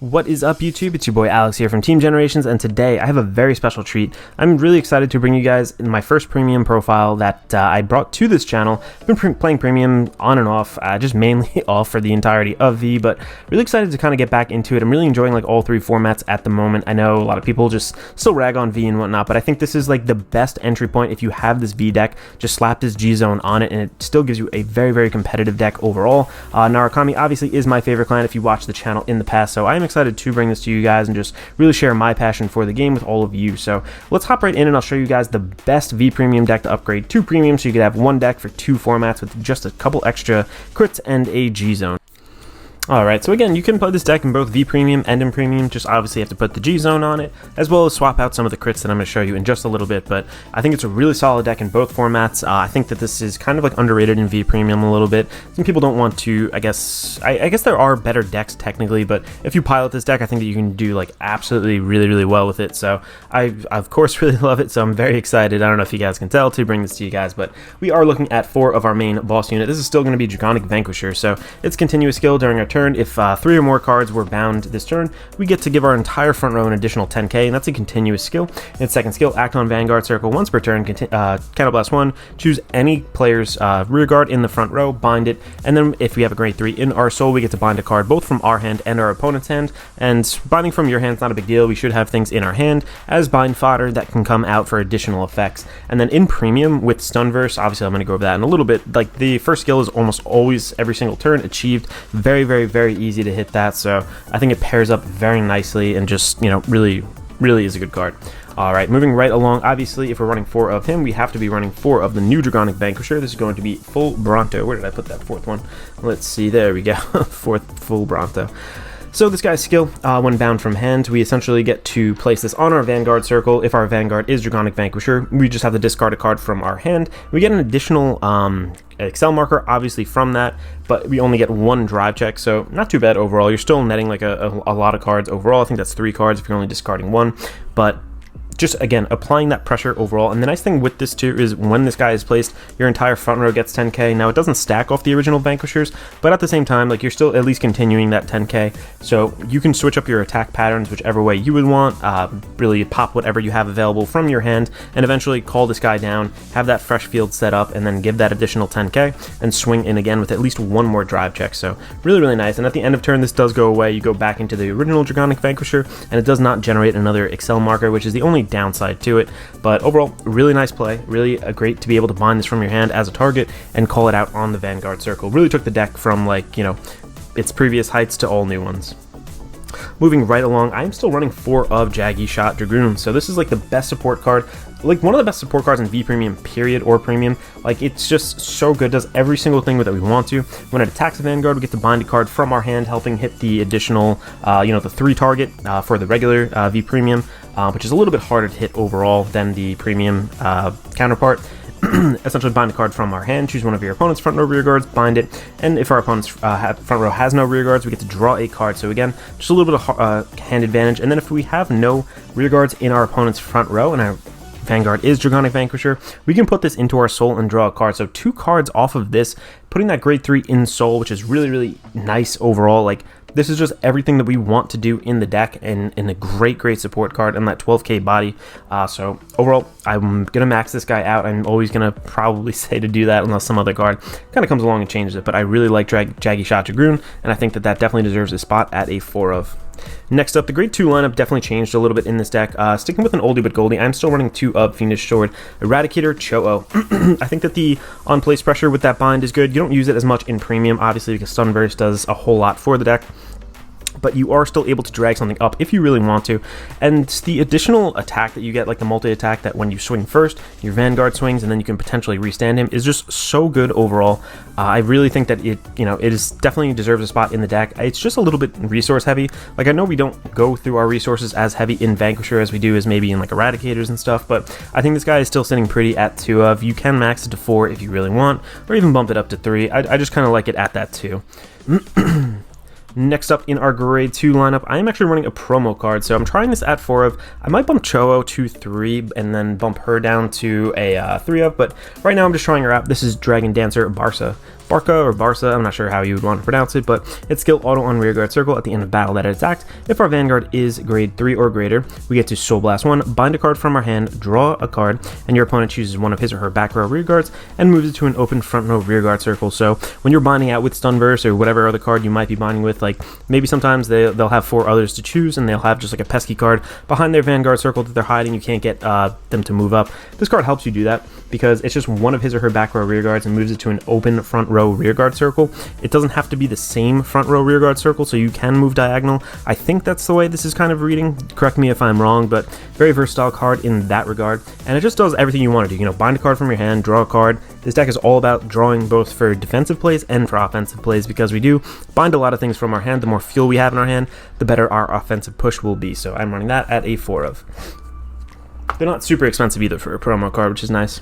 What is up, YouTube? It's your boy Alex here from Team Generations, and today I have a very special treat. I'm really excited to bring you guys in my first premium profile that I brought to this channel. I've been playing premium on and off, just mainly off for the entirety of V, but really excited to kind of get back into it. I'm really enjoying like all three formats at the moment. I know a lot of people just still rag on V and whatnot, but I think this is like the best entry point if you have this V deck. Just slap this G zone on it, and it still gives you a very, very competitive deck overall. Narukami obviously is my favorite clan if you watched the channel in the past, so I'm excited to bring this to you guys and just really share my passion for the game with all of you. So let's hop right in and I'll show you guys the best V premium deck to upgrade to premium, so you could have one deck for two formats with just a couple extra crits and a G zone. Alright, so again, you can play this deck in both V Premium and in Premium, just obviously have to put the G Zone on it, as well as swap out some of the crits that I'm going to show you in just a little bit, but I think it's a really solid deck in both formats. I think that this is kind of like underrated in V Premium a little bit. Some people don't want to, I guess there are better decks technically, but if you pilot this deck, I think that you can do like absolutely really well with it, so I of course really love it, so I'm very excited. I don't know if you guys can tell to bring this to you guys, but we are looking at 4 of our main boss unit. This is still going to be Draconic Vanquisher, so it's continuous skill during our turn. If 3 or more cards were bound this turn, we get to give our entire front row an additional 10k, and that's a continuous skill. In its second skill, act on Vanguard circle once per turn, counterblast 1, choose any player's rear guard in the front row, bind it, and then if we have a grade 3 in our soul, we get to bind a card both from our hand and our opponent's hand. And binding from your hand is not a big deal. We should have things in our hand as bind fodder that can come out for additional effects. And then in Premium with Stunverse, obviously I'm going to go over that in a little bit, like the first skill is almost always every single turn achieved. Very easy to hit that, so I think it pairs up very nicely and just, you know, really is a good card. Alright, moving right along, obviously if we're running 4 of him, we have to be running 4 of the new Draconic Vanquisher. This is going to be full Bronto. Where did I put that fourth one? Let's see, there we go. Fourth full Bronto. So this guy's skill, when bound from hand, we essentially get to place this on our Vanguard circle. If our Vanguard is Draconic Vanquisher, we just have to discard a card from our hand. We get an additional Excel marker, obviously, from that, but we only get 1 drive check, so not too bad overall. You're still netting like a lot of cards overall. I think that's 3 cards if you're only discarding 1, but just again applying that pressure overall. And the nice thing with this too is when this guy is placed, your entire front row gets 10k. Now it doesn't stack off the original Vanquishers, but at the same time, like, you're still at least continuing that 10k, so you can switch up your attack patterns whichever way you would want. Really pop whatever you have available from your hand and eventually call this guy down, have that fresh field set up, and then give that additional 10k and swing in again with at least 1 more drive check. So really nice. And at the end of turn, this does go away. You go back into the original Draconic Vanquisher, and it does not generate another Excel marker, which is the only downside to it. But overall, really nice play. Really great to be able to bind this from your hand as a target and call it out on the Vanguard circle. Really took the deck from, like, you know, its previous heights to all new ones. Moving right along, I'm still running 4 of Jaggy Shot Dragoon, so this is like the best support card, like one of the best support cards in V Premium period, or Premium. Like, it's just so good, does every single thing that we want to. When it attacks a Vanguard, we get to bind a card from our hand, helping hit the additional, you know, the 3 target for the regular V Premium, which is a little bit harder to hit overall than the Premium counterpart. Essentially bind a card from our hand, choose one of your opponent's front row rear guards, bind it, and if our opponent's front row has no rear guards, we get to draw a card. So again, just a little bit of hand advantage. And then if we have no rear guards in our opponent's front row and our Vanguard is Draconic Vanquisher, we can put this into our soul and draw a card. So 2 cards off of this, putting that grade 3 in soul, which is really nice overall. Like, this is just everything that we want to do in the deck, and in a great support card and that 12k body. So overall, I'm gonna max this guy out. I'm always gonna probably say to do that unless some other card kind of comes along and changes it, but I really like Jaggy Shot Dragoon, and I think that definitely deserves a spot at a 4 of. Next up, the grade 2 lineup definitely changed a little bit in this deck. Sticking with an oldie but goldie, I'm still running 2 of Fiendish Sword, Eradicator, Cho-Oh. I think that the on-place pressure with that bind is good. You don't use it as much in Premium, obviously, because Stunverse does a whole lot for the deck, but you are still able to drag something up if you really want to. And the additional attack that you get, like the multi-attack that when you swing first, your Vanguard swings, and then you can potentially restand him, is just so good overall. I really think that it, you know, it is definitely deserves a spot in the deck. It's just a little bit resource heavy. Like, I know we don't go through our resources as heavy in Vanquisher as we do as maybe in like Eradicators and stuff, but I think this guy is still sitting pretty at 2 of. You can max it to 4 if you really want, or even bump it up to 3. I just kind of like it at that 2. Next up in our grade 2 lineup, I am actually running a promo card, so I'm trying this at 4 of. I might bump Cho-Oh to 3 and then bump her down to a 3 of, but right now I'm just trying her out. This is Dragon Dancer Barca. Barca or Barca, I'm not sure how you would want to pronounce it, but its skill auto on rearguard circle at the end of battle that it attacked. If our Vanguard is grade 3 or greater, we get to Soul Blast 1, bind a card from our hand, draw a card, and your opponent chooses one of his or her back row rearguards and moves it to an open front row rearguard circle. So when you're binding out with Stunverse or whatever other card you might be binding with, like maybe sometimes they'll have 4 others to choose and they'll have just like a pesky card behind their Vanguard circle that they're hiding, you can't get them to move up. This card helps you do that because it's just one of his or her back row rearguards and moves it to an open front row rearguard circle. It doesn't have to be the same front row rearguard circle, so you can move diagonal. I think that's the way this is kind of reading. Correct me if I'm wrong, but very versatile card in that regard. And it just does everything you want to do. You know, bind a card from your hand, draw a card. This deck is all about drawing both for defensive plays and for offensive plays because we do bind a lot of things from our hand. The more fuel we have in our hand, the better our offensive push will be. So I'm running that at a 4 of. They're not super expensive either for a promo card, which is nice.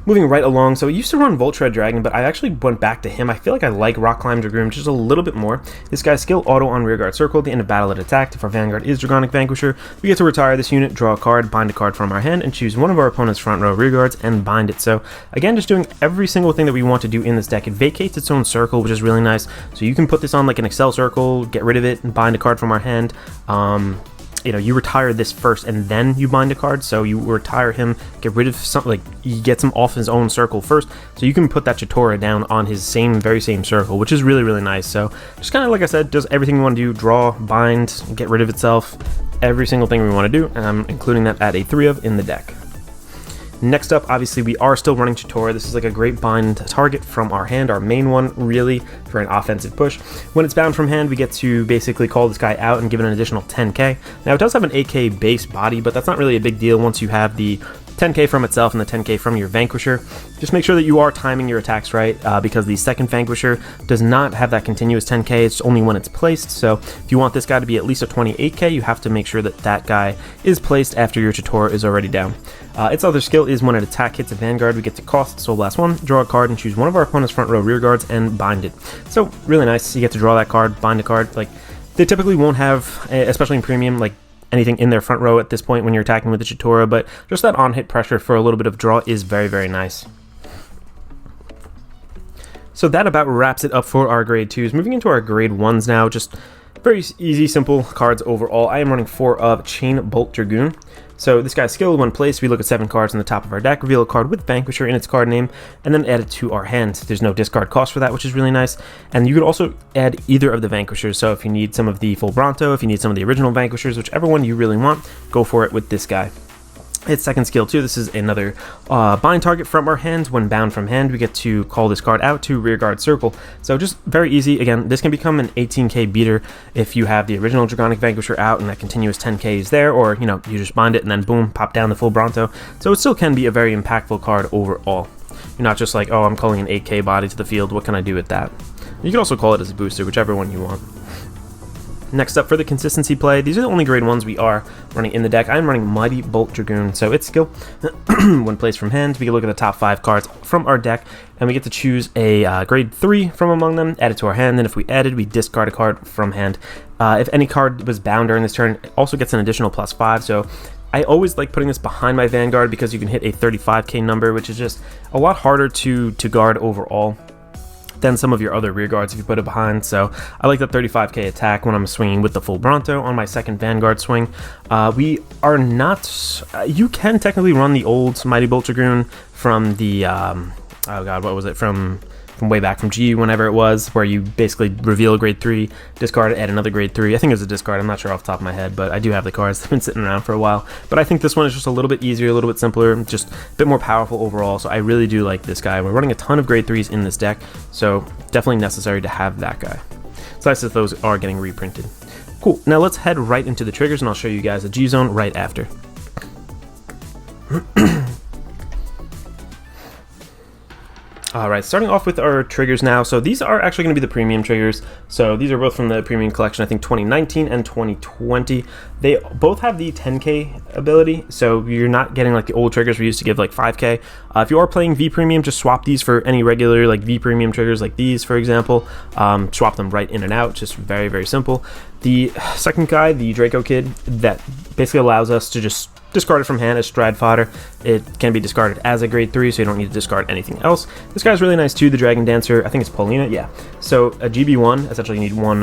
Moving right along, so I used to run Voltshred Dragon, but I actually went back to him. I feel like I like Rock Climb Dragoon just a little bit more. This guy's skill auto on rearguard circle at the end of battle it attacked. If our Vanguard is Dragonic Vanquisher, we get to retire this unit, draw a card, bind a card from our hand, and choose one of our opponent's front row rearguards and bind it. So again, just doing every single thing that we want to do in this deck. It vacates its own circle, which is really nice. So you can put this on like an Excel circle, get rid of it, and bind a card from our hand. You know, you retire this first and then you bind a card, so you retire him, get rid of something, like he gets him off his own circle first, so you can put that Chitara down on his very same circle, which is really, really nice. So just kind of like I said, does everything we want to do, draw, bind, get rid of itself, every single thing we want to do, and I'm including that at a 3 of in the deck. Next up, obviously, we are still running Chitara. This is like a great bind target from our hand, our main one, really, for an offensive push. When it's bound from hand, we get to basically call this guy out and give it an additional 10k. Now, it does have an 8k base body, but that's not really a big deal once you have the 10k from itself and the 10k from your Vanquisher. Just make sure that you are timing your attacks right, because the second Vanquisher does not have that continuous 10k, it's only when it's placed. So if you want this guy to be at least a 28k, you have to make sure that that guy is placed after your Chitara is already down. Its other skill is when an attack hits a Vanguard, we get to cost Soul Blast 1, draw a card, and choose one of our opponent's front row rearguards and bind it. So really nice, you get to draw that card, bind a card. Like, they typically won't have, especially in premium, like anything in their front row at this point when you're attacking with the Chitara, but just that on-hit pressure for a little bit of draw is very, very nice. So that about wraps it up for our grade 2s. Moving into our grade 1s now, just very easy, simple cards overall. I am running 4 of Chain Bolt Dragoon. So this guy's skill, when placed, we look at 7 cards on the top of our deck, reveal a card with Vanquisher in its card name, and then add it to our hand. There's no discard cost for that, which is really nice. And you could also add either of the Vanquishers. So if you need some of the Full Bronto, if you need some of the original Vanquishers, whichever one you really want, go for it with this guy. Its second skill too, this is another bind target from our hand. When bound from hand, we get to call this card out to rearguard circle. So just very easy. Again, this can become an 18k beater if you have the original Dragonic Vanquisher out and that continuous 10k is there, or you know, you just bind it and then boom, pop down the full Bronto. So it still can be a very impactful card overall. You're not just like, oh, I'm calling an 8k body to the field, what can I do with that? You can also call it as a booster, whichever one you want. Next up, for the consistency play, these are the only grade 1s we are running in the deck. I'm running Mighty Bolt Dragoon, so its skill, when placed from hand, we can look at the top 5 cards from our deck, and we get to choose a grade 3 from among them, add it to our hand, and if we added, we discard a card from hand. If any card was bound during this turn, it also gets an additional +5, so I always like putting this behind my Vanguard because you can hit a 35k number, which is just a lot harder to guard overall than some of your other rear guards if you put it behind. So I like that 35k attack when I'm swinging with the full Bronto on my second Vanguard swing. We are not, you can technically run the old Mighty Bolt Dragoon from the, oh god, what was it, from way back from G, whenever it was, where you basically reveal a grade 3, discard it, add another grade 3. I think it was a discard, I'm not sure off the top of my head, but I do have the cards. They've been sitting around for a while. But I think this one is just a little bit easier, a little bit simpler, just a bit more powerful overall, so I really do like this guy. We're running a ton of grade 3s in this deck, so definitely necessary to have that guy. So nice that those are getting reprinted. Cool, now let's head right into the triggers, and I'll show you guys the G-Zone right after. Alright, starting off with our triggers now. So these are actually going to be the premium triggers. So these are both from the premium collection, I think 2019 and 2020. They both have the 10k ability, so you're not getting like the old triggers we used to give like 5k. If you are playing V premium, just swap these for any regular like V premium triggers like these, for example. Swap them right in and out, just very, very simple. The second guy, the Draco Kid, that basically allows us to just discarded from hand as stride fodder. It can be discarded as a grade 3, so you don't need to discard anything else. This guy's really nice too, the Dragon Dancer. I think it's Paulina, yeah. So a GB1, essentially you need one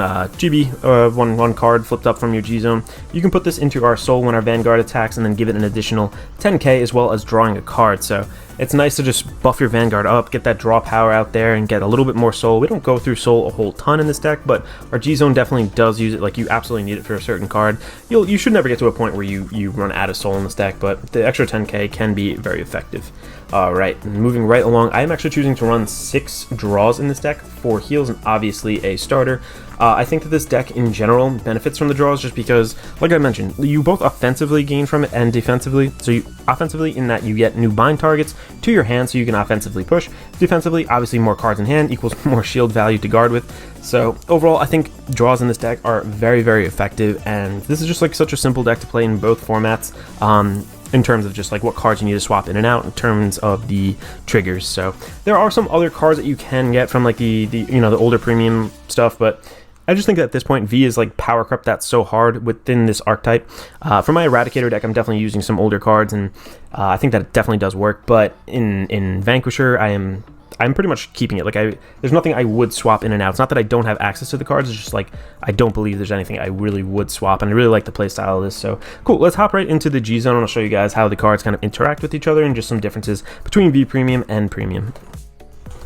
one card flipped up from your G zone. You can put this into our soul when our Vanguard attacks and then give it an additional 10k as well as drawing a card. So it's nice to just buff your Vanguard up, get that draw power out there, and get a little bit more soul. We don't go through soul a whole ton in this deck, but our G zone definitely does use it. Like, you absolutely need it for a certain card. You should never get to a point where you run out of soul in this deck, but the extra 10k can be very effective. Alright, moving right along, I am actually choosing to run 6 draws in this deck, 4 heals, and obviously a starter. I think that this deck in general benefits from the draws just because, like I mentioned, you both offensively gain from it and defensively. So you offensively in that you get new bind targets to your hand so you can offensively push. Defensively, obviously more cards in hand equals more shield value to guard with. So overall, I think draws in this deck are very, very effective, and this is just like such a simple deck to play in both formats. In terms of just like what cards you need to swap in and out in terms of the triggers. So there are some other cards that you can get from like the older premium stuff, but I just think that at this point V is like power crept that's so hard within this archetype. For my Eradicator deck, I'm definitely using some older cards, and I think that it definitely does work. But in Vanquisher, I'm pretty much keeping it. Like, there's nothing I would swap in and out. It's not that I don't have access to the cards, it's just like I don't believe there's anything I really would swap, and I really like the playstyle of this. So cool, let's hop right into the G zone and I'll show you guys how the cards kind of interact with each other and just some differences between V Premium and Premium.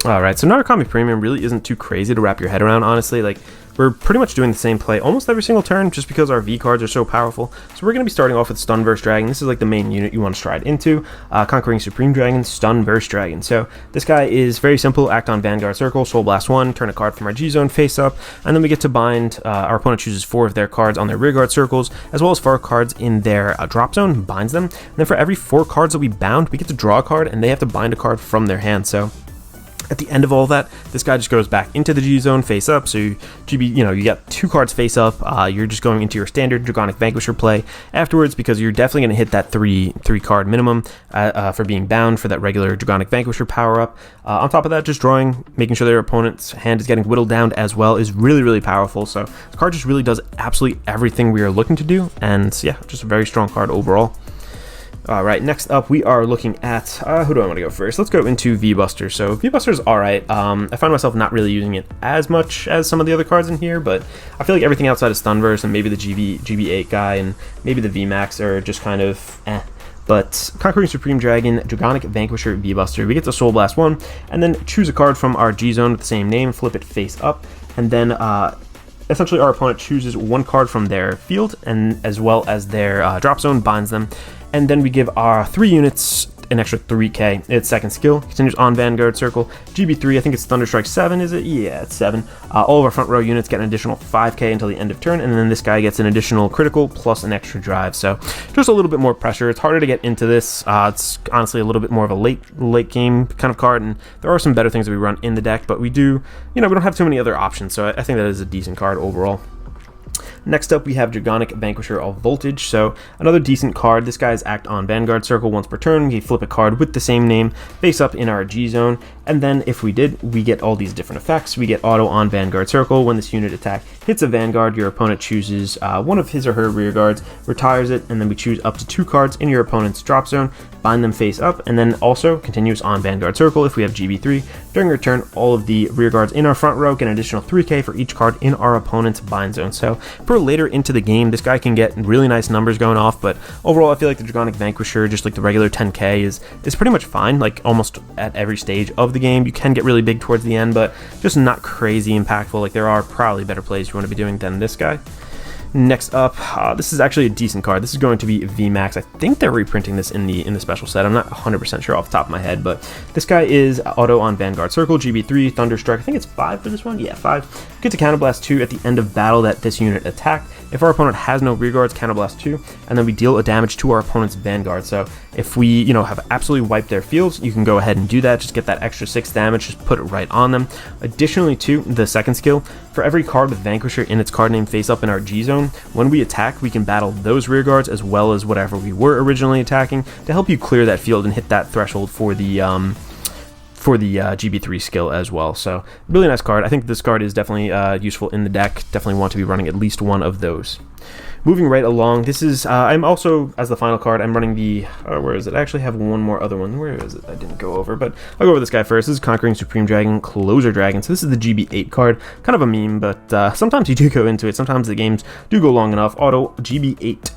Alright, so Narukami Premium really isn't too crazy to wrap your head around, honestly. Like, we're pretty much doing the same play almost every single turn just because our V cards are so powerful. So we're going to be starting off with Stun vs. Dragon. This is like the main unit you want to stride into. Conquering Supreme Dragon, Stun vs. Dragon. So this guy is very simple. Act on Vanguard Circle, Soul Blast 1, turn a card from our G zone face up, and then we get to bind. Our opponent chooses 4 of their cards on their rearguard circles, as well as 4 cards in their drop zone, binds them. And then for every 4 cards that we bound, we get to draw a card, and they have to bind a card from their hand. So at the end of all that, this guy just goes back into the G zone face up. So you got 2 cards face up. You're just going into your standard Draconic Vanquisher play afterwards because you're definitely going to hit that 3 card minimum for being bound for that regular Draconic Vanquisher power up. On top of that, just drawing, making sure their opponent's hand is getting whittled down as well is really, really powerful. So this card just really does absolutely everything we are looking to do, and yeah, just a very strong card overall. Alright, next up we are looking at, who do I want to go first? Let's go into V-Buster. So V-Buster is alright. I find myself not really using it as much as some of the other cards in here, but I feel like everything outside of Stunverse and maybe the GB8 guy and maybe the V-Max are just kind of But Conquering Supreme Dragon, Draconic Vanquisher, V-Buster, we get to Soul Blast 1, and then choose a card from our G zone with the same name, flip it face up, and then essentially our opponent chooses 1 card from their field and as well as their drop zone, binds them. And then we give our 3 units an extra 3k. Its second skill continues on Vanguard Circle. GB3, I think it's Thunderstrike 7, is it? Yeah, it's 7. All of our front row units get an additional 5k until the end of turn, and then this guy gets an additional critical plus an extra drive. So just a little bit more pressure. It's harder to get into this. It's honestly a little bit more of a late game kind of card, and there are some better things that we run in the deck, but we do, we don't have too many other options, so I think that is a decent card overall. Next up, we have Draconic Vanquisher of Voltage. So another decent card. This guy's act on Vanguard Circle once per turn. We flip a card with the same name face up in our G zone. And then if we did, we get all these different effects. We get auto on Vanguard Circle. When this unit attack hits a Vanguard, your opponent chooses one of his or her rear guards, retires it, and then we choose up to 2 cards in your opponent's drop zone, bind them face up, and then also continues on Vanguard Circle if we have GB3. During your turn, all of the rear guards in our front row get an additional 3k for each card in our opponent's bind zone. So for later into the game, this guy can get really nice numbers going off, but overall I feel like the Draconic Vanquisher, just like the regular 10k, is pretty much fine, like almost at every stage of the game. You can get really big towards the end, but just not crazy impactful. Like, there are probably better plays you want to be doing than this guy. Next up, this is actually a decent card. This is going to be VMAX. I think they're reprinting this in the special set. I'm not 100% sure off the top of my head, but this guy is auto on Vanguard Circle, GB3, Thunderstruck. I think it's 5 for this one. Yeah, 5. Get to Counterblast 2 at the end of battle that this unit attacked. If our opponent has no rear guards, Counterblast 2, and then we deal a damage to our opponent's Vanguard. So if we, have absolutely wiped their fields, you can go ahead and do that. Just get that extra 6 damage, just put it right on them. Additionally to the second skill, for every card with Vanquisher in its card name face up in our G zone, when we attack, we can battle those rear guards as well as whatever we were originally attacking to help you clear that field and hit that threshold for the GB3 skill as well. So really nice card. I think this card is definitely useful in the deck. Definitely want to be running at least one of those. moving right along, this is, I'm also, as the final card, I'm running the, where is it? I actually have one more other one. Where is it? I didn't go over, but I'll go over this guy first. This is Conquering Supreme Dragon, Closer Dragon. So this is the GB8 card, kind of a meme, but sometimes you do go into it. Sometimes the games do go long enough. Auto GB8.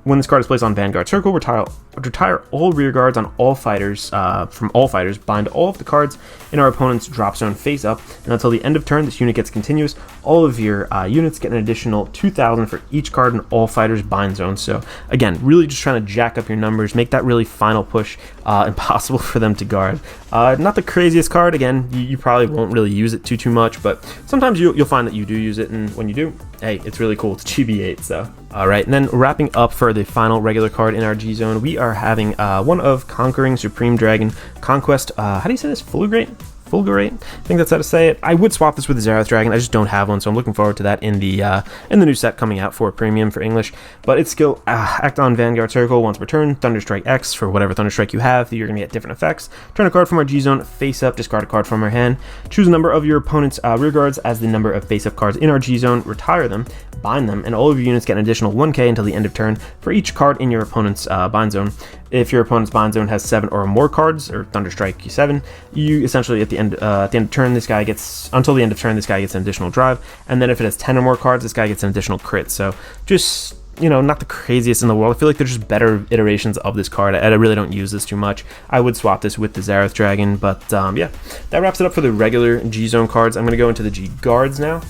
When this card is placed on Vanguard Circle, retire all rear guards on all fighters, from all fighters, bind all of the cards in our opponent's drop zone face up, and until the end of turn, this unit gets continuous. All of your units get an additional 2,000 for each card in all fighters' bind zone. So again, really just trying to jack up your numbers, make that really final push impossible for them to guard. Not the craziest card. Again, you probably won't really use it too much, but sometimes you'll find that you do use it, and when you do, hey, it's really cool. It's GB8, so. Alright, and then wrapping up for the final regular card in our G zone, we are having one of Conquering Supreme Dragon Conquest. How do you say this? Fulgurate? Fulgurate? I think that's how to say it. I would swap this with the Xerath Dragon. I just don't have one, so I'm looking forward to that in the new set coming out for Premium for English. But its skill, act on Vanguard Circle once per turn, Thunderstrike X for whatever Thunderstrike you have. You're going to get different effects. Turn a card from our G zone face up, discard a card from our hand. Choose a number of your opponent's rear guards as the number of face up cards in our G zone. Retire them, bind them, and all of your units get an additional 1k until the end of turn for each card in your opponent's bind zone. If your opponent's bind zone has 7 or more cards, or Thunderstrike 7, you essentially at the end of turn, this guy gets, until the end of turn, this guy gets an additional drive, and then if it has 10 or more cards, this guy gets an additional crit. So just, you know, not the craziest in the world. I feel like there's just better iterations of this card. I really don't use this too much. I would swap this with the Xerath Dragon, but yeah, that wraps it up for the regular G zone cards. I'm going to go into the G guards now.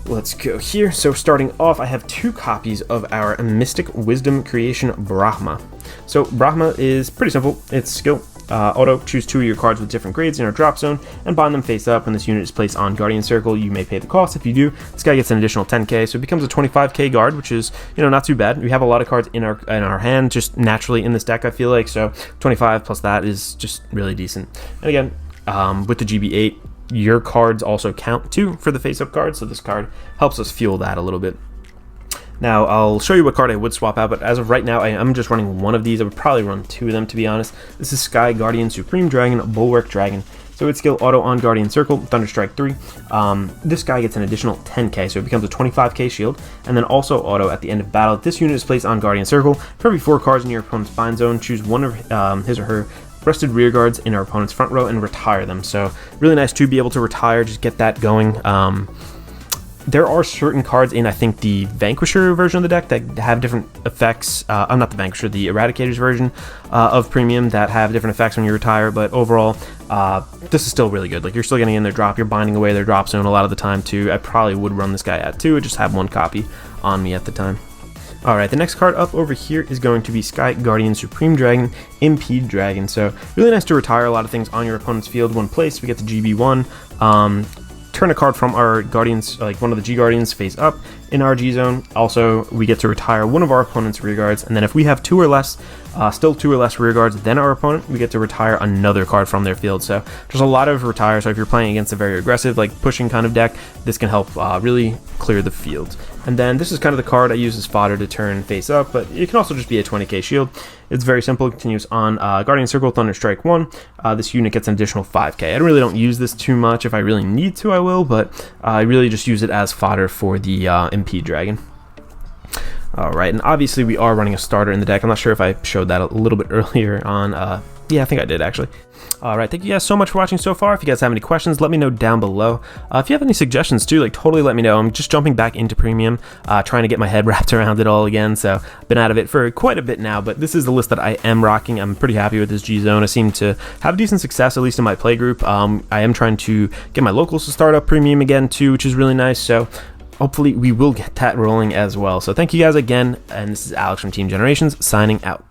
Let's go here. So starting off, I have 2 copies of our Mystic Wisdom Creation Brahma. So Brahma is pretty simple. It's skill. Auto, choose 2 of your cards with different grades in our drop zone and bind them face up. When this unit is placed on Guardian Circle, you may pay the cost. If you do, this guy gets an additional 10k, so it becomes a 25k guard, which is, you know, not too bad. We have a lot of cards in our hand just naturally in this deck, I feel like, so 25 plus that is just really decent. And again, with the GB8, your cards also count too for the face-up cards, so this card helps us fuel that a little bit. Now, I'll show you what card I would swap out, but as of right now, I'm just running one of these. I would probably run 2 of them, to be honest. This is Sky Guardian Supreme Dragon Bulwark Dragon. So its skill, auto on Guardian Circle, Thunderstrike 3. This guy gets an additional 10k, so it becomes a 25k shield, and then also auto at the end of battle. This unit is placed on Guardian Circle. For every 4 cards in your opponent's bind zone, choose one of his or her rested rear guards in our opponent's front row and retire them. So really nice to be able to retire, just get that going. There are certain cards in, I think, the Vanquisher version of the deck that have different effects. I'm not the Vanquisher, the Eradicator's version of Premium that have different effects when you retire, but overall, this is still really good. Like, you're still getting in their drop, you're binding away their drop zone a lot of the time too. I probably would run this guy at 2, I just have 1 copy on me at the time. Alright, the next card up over here is going to be Sky Guardian Supreme Dragon Impede Dragon. So really nice to retire a lot of things on your opponent's field. 1 place, we get the GB1. Turn a card from our Guardians, like one of the G Guardians, face up in our G zone. Also, we get to retire one of our opponent's rear guards, and then if we have 2 or less, still 2 or less rear guards than our opponent, we get to retire another card from their field. So there's a lot of retire. So if you're playing against a very aggressive, like pushing kind of deck, this can help really clear the field. And then this is kind of the card I use as fodder to turn face up, but it can also just be a 20k shield. It's very simple. It continues on Guardian Circle, Thunderstrike 1. This unit gets an additional 5k. I really don't use this too much. If I really need to, I will, but I really just use it as fodder for the Impede Dragon. Alright, and obviously we are running a starter in the deck. I'm not sure if I showed that a little bit earlier on. Yeah, I think I did, actually. Alright, thank you guys so much for watching so far. If you guys have any questions, let me know down below. If you have any suggestions too, like, totally let me know. I'm just jumping back into Premium, trying to get my head wrapped around it all again, so I've been out of it for quite a bit now, but this is the list that I am rocking. I'm pretty happy with this G-Zone. I seem to have decent success, at least in my play group. I am trying to get my locals to start up Premium again too, which is really nice, so hopefully we will get that rolling as well. So thank you guys again, and this is Alex from Team Generations, signing out.